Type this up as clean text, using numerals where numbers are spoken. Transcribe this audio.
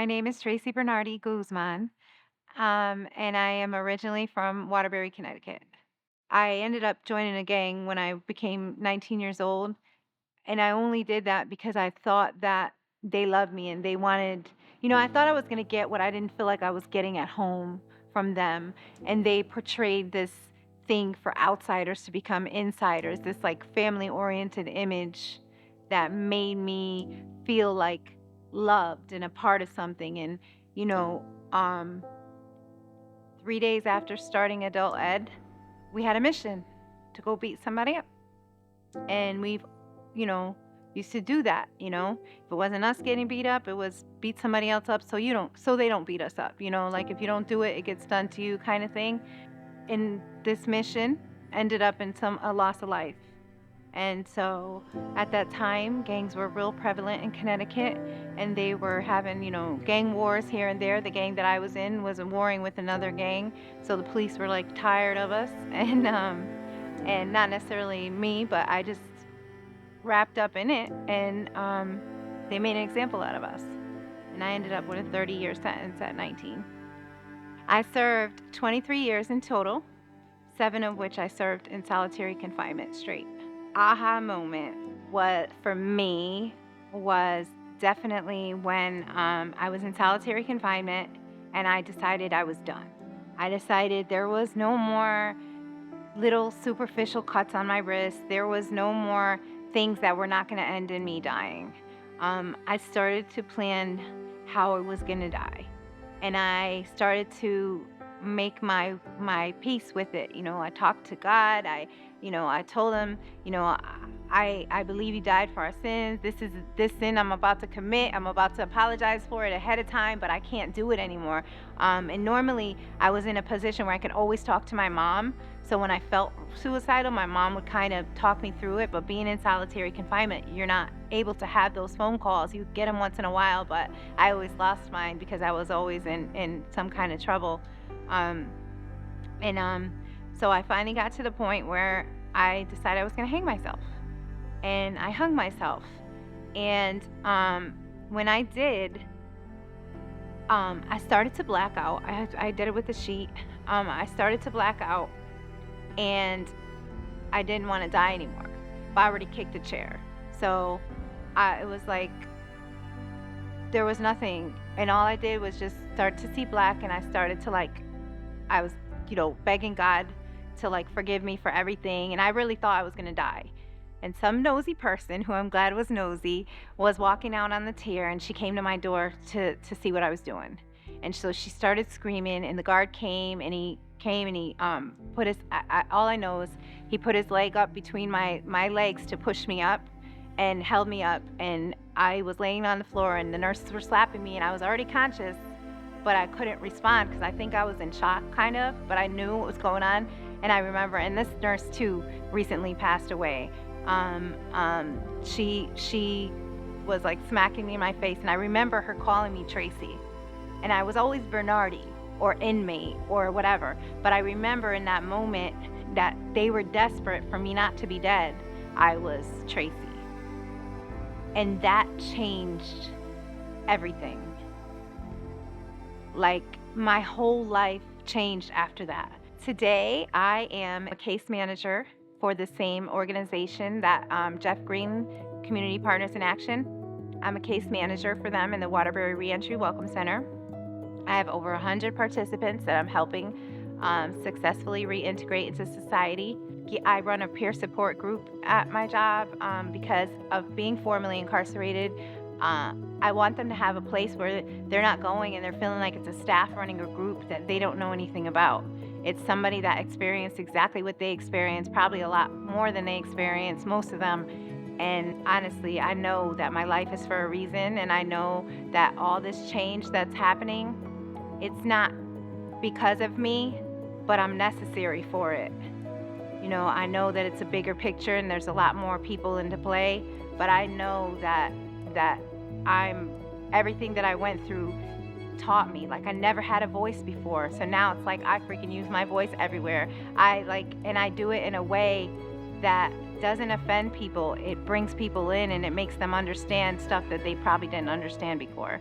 My name is Tracie Bernardi Guzman, and I am originally from Waterbury, Connecticut. I ended up joining a gang when I became 19 years old, and I only did that because I thought that they loved me and they wanted, I thought I was going to get what I didn't feel like I was getting at home from them. And they portrayed this thing for outsiders to become insiders, this like family oriented image that made me feel like loved and a part of something. And, you know, um, 3 days after starting adult ed, we had a mission to go beat somebody up. And we've, you know, used to do that, If it wasn't us getting beat up, it was beat somebody else up so they don't beat us up, like if you don't do it, it gets done to you kind of thing. And this mission ended up in a loss of life. And so at that time, gangs were real prevalent in Connecticut, and they were having, gang wars here and there. The gang that I was in was warring with another gang, so the police were like tired of us, and not necessarily me, but I just wrapped up in it, and they made an example out of us. And I ended up with a 30-year sentence at 19. I served 23 years in total, 7 of which I served in solitary confinement straight. Aha moment for me was definitely when I was in solitary confinement and I decided I was done. I decided there was no more little superficial cuts on my wrist. There was no more things that were not going to end in me dying. I started to plan how I was going to die. And I started to make my peace with it. I talked to God. I told him, I believe you died for our sins. This sin I'm about to commit. I'm about to apologize for it ahead of time, but I can't do it anymore. And normally I was in a position where I could always talk to my mom. So when I felt suicidal, my mom would kind of talk me through it. But being in solitary confinement, you're not able to have those phone calls. You get them once in a while, but I always lost mine because I was always in some kind of trouble. So I finally got to the point where I decided I was going to hang myself. And I hung myself. And when I did, I started to black out. I did it with a sheet. I started to black out, and I didn't want to die anymore. But I already kicked the chair. So it was like there was nothing. And all I did was just start to see black, and I started to I was, begging God to forgive me for everything. And I really thought I was going to die. And some nosy person, who I'm glad was nosy, was walking out on the tier, and she came to my door to see what I was doing. And so she started screaming, and the guard came, and he put his, all I know is he put his leg up between my legs to push me up and held me up. And I was laying on the floor, and the nurses were slapping me, and I was already conscious, but I couldn't respond because I think I was in shock kind of, but I knew what was going on. And I remember, and this nurse too recently passed away. She was smacking me in my face, and I remember her calling me Tracie, and I was always Bernardi or inmate or whatever, but I remember in that moment that they were desperate for me not to be dead. I was Tracie, and that changed everything. My whole life changed after that. Today I am a case manager for the same organization that Jeff Green, Community Partners in Action. I'm a case manager for them in the Waterbury Reentry Welcome Center. I have over 100 participants that I'm helping successfully reintegrate into society. I run a peer support group at my job because of being formerly incarcerated. I want them to have a place where they're not going and they're feeling like it's a staff running a group that they don't know anything about. It's somebody that experienced exactly what they experienced, probably a lot more than they experienced, most of them. And honestly, I know that my life is for a reason, and I know that all this change that's happening, it's not because of me, but I'm necessary for it. I know that it's a bigger picture and there's a lot more people into play, but I know that everything that I went through taught me. I never had a voice before, so now it's I freaking use my voice everywhere. And I do it in a way that doesn't offend people. It brings people in, and it makes them understand stuff that they probably didn't understand before.